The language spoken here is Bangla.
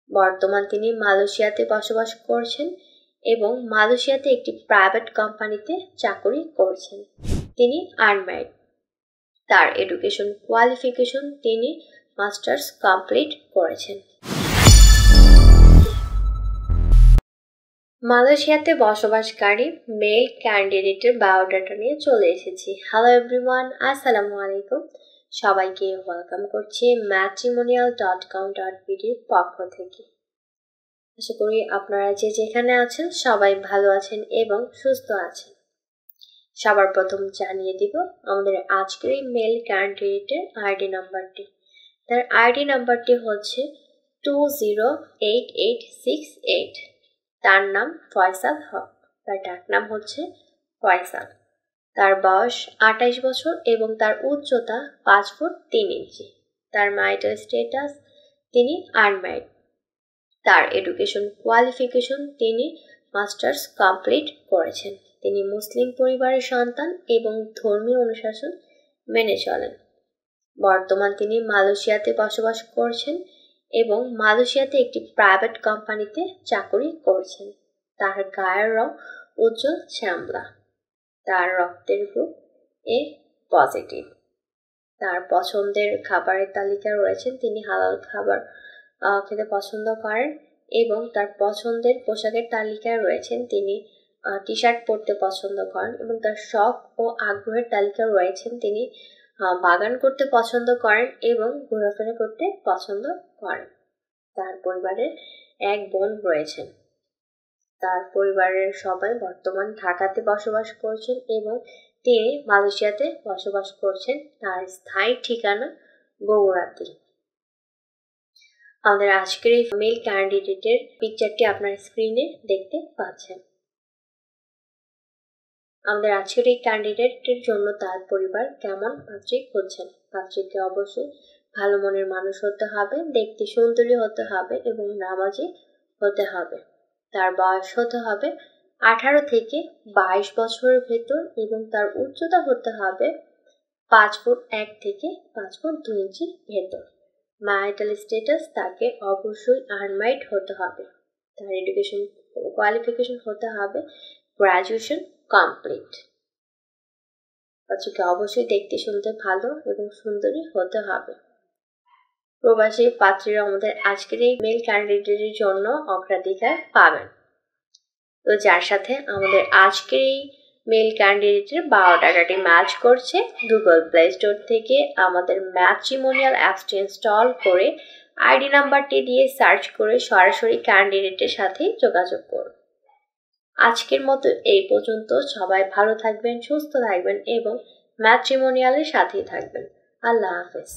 বর্তমান তিনি মালয়েশিয়াতে বসবাস করছেন এবং মালয়েশিয়াতে একটি প্রাইভেট কোম্পানিতে চাকরি করছেন। তিনি আনম্যারিড। তার এডুকেশন কোয়ালিফিকেশন তিনি মাস্টার্স কমপ্লিট করেছেন। মালয়েশিয়াতে বসবাসকারী মেল ক্যান্ডিডেটের বায়োডাটা নিয়ে চলে এসেছি। হ্যালো এভরিওয়ান, আসসালামু আলাইকুম। সবাইকে ওয়েলকাম করছি matrimonial.com.bd এর পক্ষ থেকে। আশা করি আপনারা যে যেখানে আছেন সবাই ভালো আছেন এবং সুস্থ আছেন। সবার প্রথম জানিয়ে দিব আমাদের আজকের এই মেল ক্যান্ডিডেটের আইডি নাম্বারটি। তার আইডি নাম্বারটি হচ্ছে 208868। তার নাম ফয়সাল হক। তার ডাক নাম হচ্ছে ফয়সাল। তার বয়স 28 বছর এবং তার উচ্চতা 5 ফুট 3 ইঞ্চি। তার ম্যারিটাল স্ট্যাটাস তিনি আনম্যারিড। তার এডুকেশন কোয়ালিফিকেশন তিনি মাস্টার্স কমপ্লিট করেছেন। তিনি মুসলিম পরিবারের সন্তান এবং ধর্মীয় অনুশাসন মেনে চলেন। বর্তমান তিনি মালয়েশিয়াতে বসবাস করছেন এবং মালয়েশিয়াতে একটি প্রাইভেট কোম্পানিতে চাকরি করছেন। তার গায়ের রং উজ্জ্বল শ্যামলা। তার রক্তের গ্রুপ এ পজিটিভ। তার পছন্দের খাবারের তালিকা রয়েছেন, তিনি হালাল খাবার খেতে পছন্দ করেন এবং তার পছন্দের পোশাকের তালিকায় রয়েছেন তিনি টি শার্ট পরতে পছন্দ করেন এবং তার শখ ও আগ্রহের তালিকা রয়েছেন তিনি বাগান করতে পছন্দ করেন এবং ঘোরাফেরা করতে পছন্দ করেন। তার পরিবারের এক বোন রয়েছেন। তার পরিবারের সবাই বর্তমান ঢাকাতে বসবাস করছেন এবং তিনি মালয়েশিয়াতে বসবাস করছেন। তার স্থায়ী ঠিকানা বগুড়াতে। আমাদের আজকের এই মেল ক্যান্ডিডেটের পিকচারটি আপনার স্ক্রিনে দেখতে পাচ্ছেন। আমাদের আজকের এই ক্যান্ডিডেটের জন্য তার পরিবার কেমন পাত্রী খুঁজছেন। পাত্রীকে অবশ্যই ভালো মনের মানুষ হতে হবে, দেখতে সুন্দরী হতে হবে এবং নামাজি হতে হবে। তার বয়স হতে হবে 18 থেকে 22 বছরের ভেতর এবং তার উচ্চতা হতে হবে 5 ফুট 1 থেকে 5 ফুট 2 ইঞ্চির ভেতর। ম্যারিটাল স্ট্যাটাস তাকে অবশ্যই আনম্যারিড হতে হবে। তার এডুকেশন কোয়ালিফিকেশন হতে হবে গ্রাজুয়েশন কমপ্লিট। পাত্রীকে অবশ্যই দেখতে শুনতে ভালো এবং সুন্দরী হতে হবে। প্রবাসী পাত্রীরা আমাদের আজকের এই মেল ক্যান্ডিডেটের জন্য অগ্রাধিকার পাবেন। তো যার সাথে আমাদের আজকের এই মেল ক্যান্ডিডেটের বায়োডাটাটি ম্যাচ করছে, গুগল প্লে স্টোর থেকে আমাদের ম্যাট্রিমোনিয়াল অ্যাপসটি ইনস্টল করে আইডি নাম্বারটি দিয়ে সার্চ করে সরাসরি ক্যান্ডিডেটের সাথে যোগাযোগ করুন। আজকের মতো এই পর্যন্ত। সবাই ভালো থাকবেন, সুস্থ থাকবেন এবং ম্যাট্রিমোনিয়ালের সাথেই থাকবেন। আল্লাহ হাফেজ।